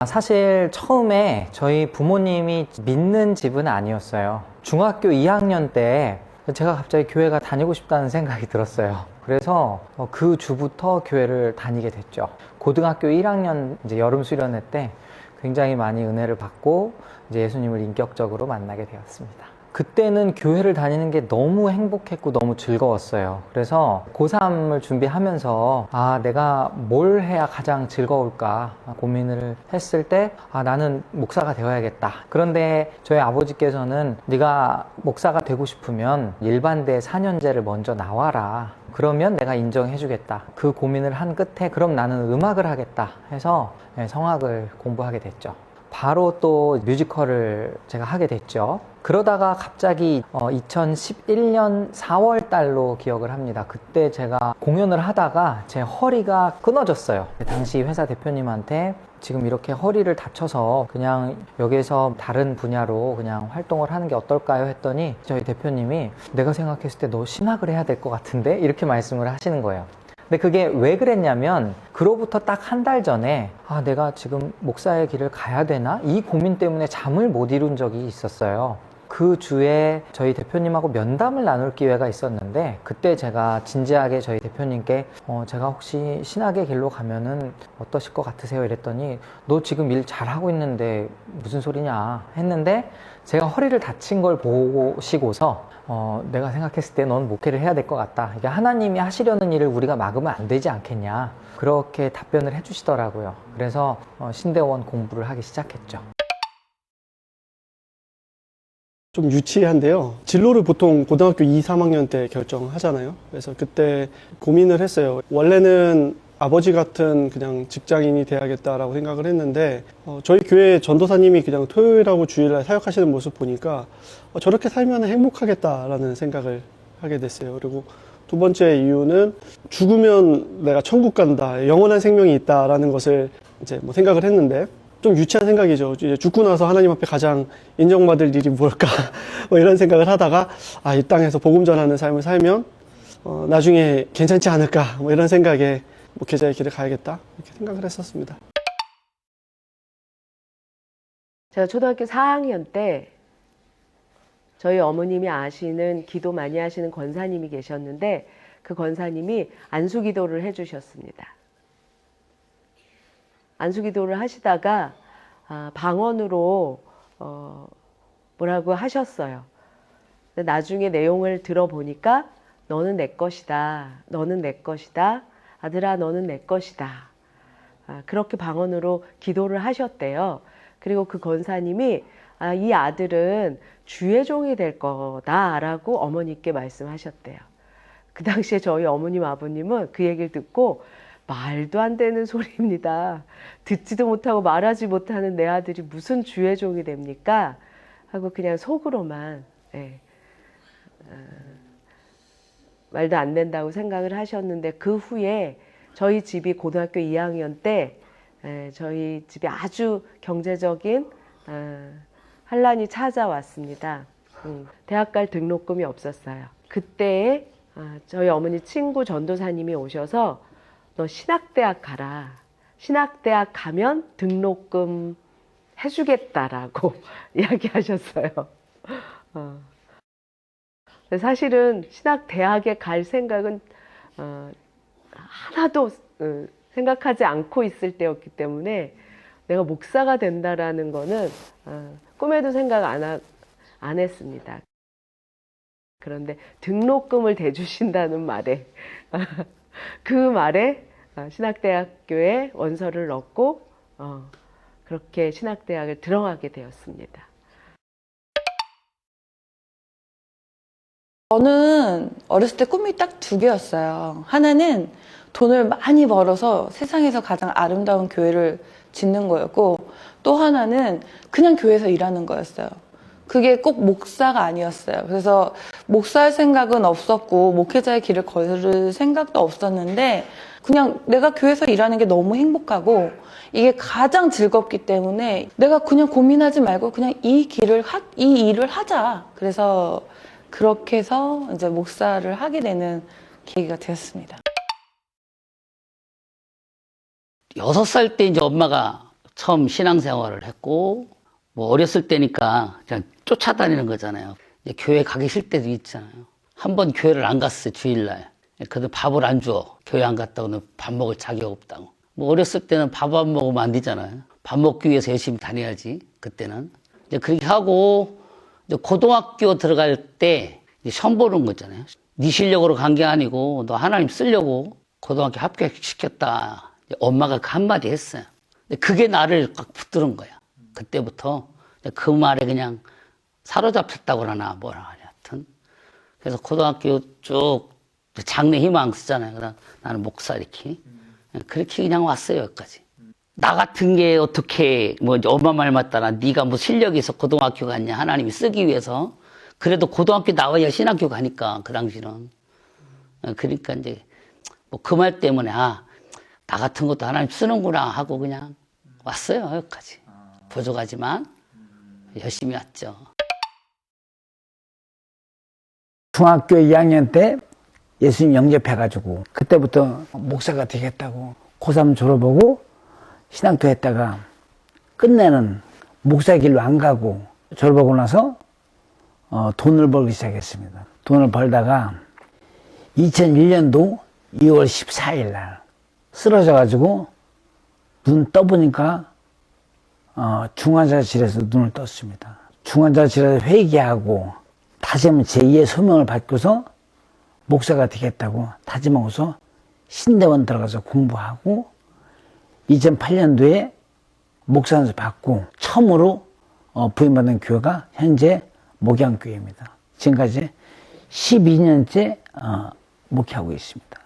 사실 처음에 저희 부모님이 믿는 집은 아니었어요. 중학교 2학년 때 제가 갑자기 교회가 다니고 싶다는 생각이 들었어요. 그래서 그 주부터 교회를 다니게 됐죠. 고등학교 1학년 이제 여름 수련회 때 굉장히 많이 은혜를 받고 이제 예수님을 인격적으로 만나게 되었습니다. 그때는 교회를 다니는 게 너무 행복했고 너무 즐거웠어요. 그래서 고3을 준비하면서 내가 뭘 해야 가장 즐거울까 고민을 했을 때 나는 목사가 되어야겠다. 그런데 저희 아버지께서는 네가 목사가 되고 싶으면 일반대 4년제를 먼저 나와라. 그러면 내가 인정해 주겠다. 그 고민을 한 끝에 그럼 나는 음악을 하겠다 해서 성악을 공부하게 됐죠. 바로 또 뮤지컬을 제가 하게 됐죠. 그러다가 갑자기 2011년 4월 달로 기억을 합니다. 그때 제가 공연을 하다가 제 허리가 끊어졌어요. 당시 회사 대표님한테 지금 이렇게 허리를 다쳐서 그냥 여기에서 다른 분야로 그냥 활동을 하는 게 어떨까요? 했더니 저희 대표님이 내가 생각했을 때 너 신학을 해야 될 것 같은데? 이렇게 말씀을 하시는 거예요. 근데 그게 왜 그랬냐면 그로부터 딱 한 달 전에 내가 지금 목사의 길을 가야 되나? 이 고민 때문에 잠을 못 이룬 적이 있었어요. 그 주에 저희 대표님하고 면담을 나눌 기회가 있었는데 그때 제가 진지하게 저희 대표님께 제가 혹시 신학의 길로 가면은 어떠실 것 같으세요? 이랬더니 너 지금 일 잘하고 있는데 무슨 소리냐 했는데 제가 허리를 다친 걸 보시고서 내가 생각했을 때 넌 목회를 해야 될 것 같다. 이게 하나님이 하시려는 일을 우리가 막으면 안 되지 않겠냐. 그렇게 답변을 해주시더라고요. 그래서 신대원 공부를 하기 시작했죠. 좀 유치한데요. 진로를 보통 고등학교 2, 3학년 때 결정하잖아요. 그래서 그때 고민을 했어요. 원래는 아버지 같은 그냥 직장인이 돼야겠다라고 생각을 했는데 저희 교회 전도사님이 그냥 토요일하고 주일날 사역하시는 모습 보니까 저렇게 살면 행복하겠다라는 생각을 하게 됐어요. 그리고 두 번째 이유는 죽으면 내가 천국 간다, 영원한 생명이 있다라는 것을 이제 뭐 생각을 했는데 좀 유치한 생각이죠. 이제 죽고 나서 하나님 앞에 가장 인정받을 일이 뭘까? 뭐 이런 생각을 하다가 이 땅에서 복음 전하는 삶을 살면 나중에 괜찮지 않을까? 뭐 이런 생각에 목회자의 길을 가야겠다 이렇게 생각을 했었습니다. 제가 초등학교 4학년 때 저희 어머님이 아시는 기도 많이 하시는 권사님이 계셨는데 그 권사님이 안수기도를 해주셨습니다. 안수기도를 하시다가 방언으로 뭐라고 하셨어요. 나중에 내용을 들어보니까 너는 내 것이다. 너는 내 것이다. 아들아 너는 내 것이다. 그렇게 방언으로 기도를 하셨대요. 그리고 그 권사님이 이 아들은 주의 종이 될 거다라고 어머니께 말씀하셨대요. 그 당시에 저희 어머님 아버님은 그 얘기를 듣고 말도 안 되는 소리입니다. 듣지도 못하고 말하지 못하는 내 아들이 무슨 주의 종이 됩니까? 하고 그냥 속으로만 말도 안 된다고 생각을 하셨는데 그 후에 저희 집이 고등학교 2학년 때 저희 집이 아주 경제적인 환란이 찾아왔습니다. 대학 갈 등록금이 없었어요. 그때에 저희 어머니 친구 전도사님이 오셔서 너 신학대학 가라. 신학대학 가면 등록금 해주겠다라고 이야기하셨어요. 사실은 신학대학에 갈 생각은 하나도 생각하지 않고 있을 때였기 때문에 내가 목사가 된다라는 거는 꿈에도 생각 안 했습니다. 그런데 등록금을 대주신다는 말에 그 말에 신학대학교에 원서를 넣고 그렇게 신학대학을 들어가게 되었습니다. 저는 어렸을 때 꿈이 딱 두 개였어요. 하나는 돈을 많이 벌어서 세상에서 가장 아름다운 교회를 짓는 거였고 또 하나는 그냥 교회에서 일하는 거였어요. 그게 꼭 목사가 아니었어요. 그래서 목사할 생각은 없었고 목회자의 길을 걸을 생각도 없었는데 그냥 내가 교회에서 일하는 게 너무 행복하고 이게 가장 즐겁기 때문에 내가 그냥 고민하지 말고 그냥 이 일을 하자. 그래서 그렇게 해서 이제 목사를 하게 되는 계기가 되었습니다. 6살 때 이제 엄마가 처음 신앙생활을 했고, 뭐 어렸을 때니까 그냥 쫓아다니는 거잖아요. 이제 교회 가기 싫을 때도 있잖아요. 한 번 교회를 안 갔어요, 주일날. 그래도 밥을 안 줘. 교회 안 갔다고는 밥 먹을 자격 없다고. 뭐 어렸을 때는 밥 안 먹으면 안 되잖아요. 밥 먹기 위해서 열심히 다녀야지, 그때는. 이제 그렇게 하고, 이제 고등학교 들어갈 때 이제 시험 보는 거잖아요. 네 실력으로 간 게 아니고 너 하나님 쓰려고 고등학교 합격시켰다. 엄마가 그 한마디 했어요. 근데 그게 나를 꽉 붙드는 거야. 그때부터 그 말에 그냥 사로잡혔다고 그러나 뭐라 하냐 하여튼. 그래서 고등학교 쭉 장래 희망 쓰잖아요. 그다음 나는 목사 이렇게. 그렇게 그냥 왔어요, 여기까지. 나 같은 게 어떻게 뭐 엄마 말 맞다나 네가 뭐 실력이 있어 고등학교 갔냐 하나님이 쓰기 위해서. 그래도 고등학교 나와야 신학교 가니까 그 당시는. 그러니까 이제 뭐 그 말 때문에 나 같은 것도 하나님 쓰는구나 하고 그냥 왔어요, 여기까지. 부족하지만 열심히 왔죠. 중학교 2학년 때 예수님 영접해가지고 그때부터 목사가 되겠다고 고3 졸업하고 신앙도 했다가 끝내는 목사 길로 안 가고 졸업하고 나서 돈을 벌기 시작했습니다. 돈을 벌다가 2001년도 2월 14일 날 쓰러져가지고 눈 떠보니까 중환자실에서 눈을 떴습니다. 중환자실에서 회개하고 다시 한번 제2의 소명을 받고서 목사가 되겠다고 다짐하고서 신대원 들어가서 공부하고 2008년도에 목사한테 받고 처음으로 부임받은 교회가 현재 목양교회입니다. 지금까지 12년째 목회하고 있습니다.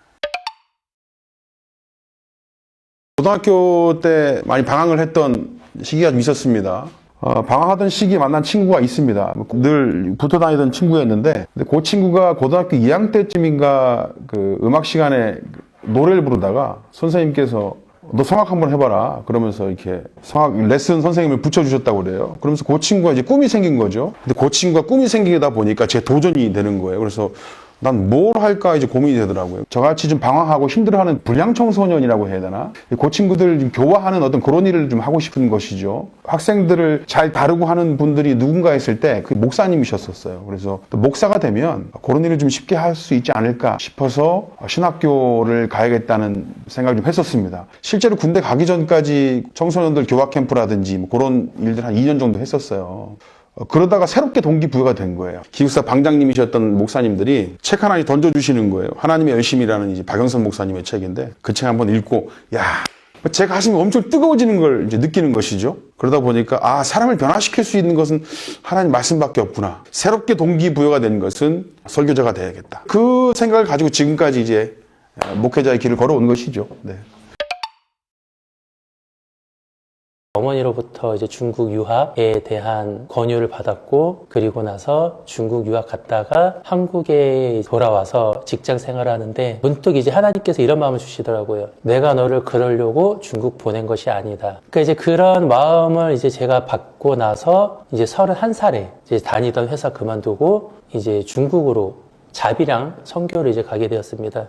고등학교 때 많이 방황을 했던 시기가 좀 있었습니다. 방황하던 시기에 만난 친구가 있습니다. 늘 붙어 다니던 친구였는데, 근데 그 친구가 고등학교 2학년 때쯤인가 그 음악 시간에 노래를 부르다가 선생님께서 너 성악 한번 해봐라. 그러면서 이렇게 성악 레슨 선생님을 붙여주셨다고 그래요. 그러면서 그 친구가 이제 꿈이 생긴 거죠. 근데 그 친구가 꿈이 생기다 보니까 제 도전이 되는 거예요. 그래서 난 뭘 할까 이제 고민이 되더라고요. 저같이 좀 방황하고 힘들어하는 불량 청소년이라고 해야 되나? 그 친구들 좀 교화하는 어떤 그런 일을 좀 하고 싶은 것이죠. 학생들을 잘 다루고 하는 분들이 누군가 했을 때 그 목사님이셨었어요. 그래서 또 목사가 되면 그런 일을 좀 쉽게 할 수 있지 않을까 싶어서 신학교를 가야겠다는 생각을 좀 했었습니다. 실제로 군대 가기 전까지 청소년들 교화 캠프라든지 뭐 그런 일들 한 2년 정도 했었어요. 그러다가 새롭게 동기부여가 된 거예요. 기숙사 방장님이셨던 목사님들이 책 하나 던져주시는 거예요. 하나님의 열심이라는 이제 박영선 목사님의 책인데 그 책 한번 읽고 제 가슴이 엄청 뜨거워지는 걸 이제 느끼는 것이죠. 그러다 보니까 사람을 변화시킬 수 있는 것은 하나님 말씀밖에 없구나. 새롭게 동기부여가 된 것은 설교자가 돼야겠다. 그 생각을 가지고 지금까지 이제 목회자의 길을 걸어온 것이죠. 네. 어머니로부터 이제 중국 유학에 대한 권유를 받았고, 그리고 나서 중국 유학 갔다가 한국에 돌아와서 직장 생활을 하는데 문득 이제 하나님께서 이런 마음을 주시더라고요. 내가 너를 그러려고 중국 보낸 것이 아니다. 그러니까 이제 그런 마음을 이제 제가 받고 나서 이제 31살에 이제 다니던 회사 그만두고 이제 중국으로 자비랑 선교를 이제 가게 되었습니다.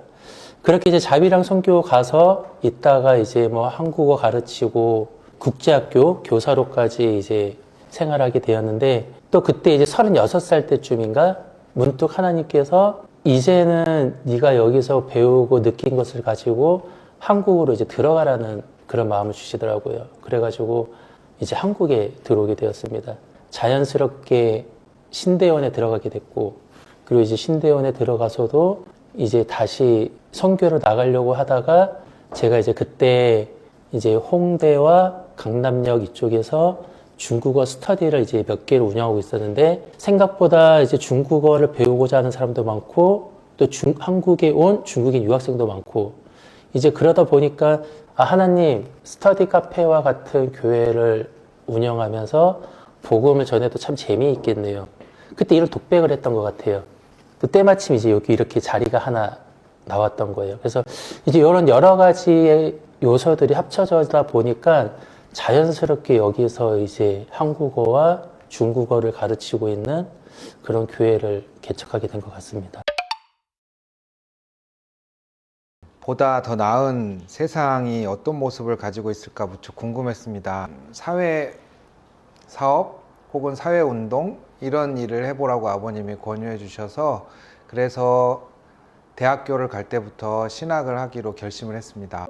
그렇게 이제 자비랑 선교 가서 있다가 이제 뭐 한국어 가르치고 국제학교 교사로까지 이제 생활하게 되었는데, 또 그때 이제 36살 때쯤인가 문득 하나님께서 이제는 네가 여기서 배우고 느낀 것을 가지고 한국으로 이제 들어가라는 그런 마음을 주시더라고요. 그래가지고 이제 한국에 들어오게 되었습니다. 자연스럽게 신대원에 들어가게 됐고, 그리고 이제 신대원에 들어가서도 이제 다시 선교를 나가려고 하다가 제가 이제 그때 이제 홍대와 강남역 이쪽에서 중국어 스터디를 이제 몇 개를 운영하고 있었는데, 생각보다 이제 중국어를 배우고자 하는 사람도 많고, 또 한국에 온 중국인 유학생도 많고, 이제 그러다 보니까 하나님, 스터디 카페와 같은 교회를 운영하면서 복음을 전해도 참 재미있겠네요. 그때 이런 독백을 했던 것 같아요. 또 때마침 이제 여기 이렇게 자리가 하나 나왔던 거예요. 그래서 이제 이런 여러 가지의 요소들이 합쳐져다 보니까 자연스럽게 여기서 이제 한국어와 중국어를 가르치고 있는 그런 교회를 개척하게 된 것 같습니다. 보다 더 나은 세상이 어떤 모습을 가지고 있을까 무척 궁금했습니다. 사회 사업 혹은 사회 운동 이런 일을 해보라고 아버님이 권유해 주셔서 그래서 대학교를 갈 때부터 신학을 하기로 결심을 했습니다.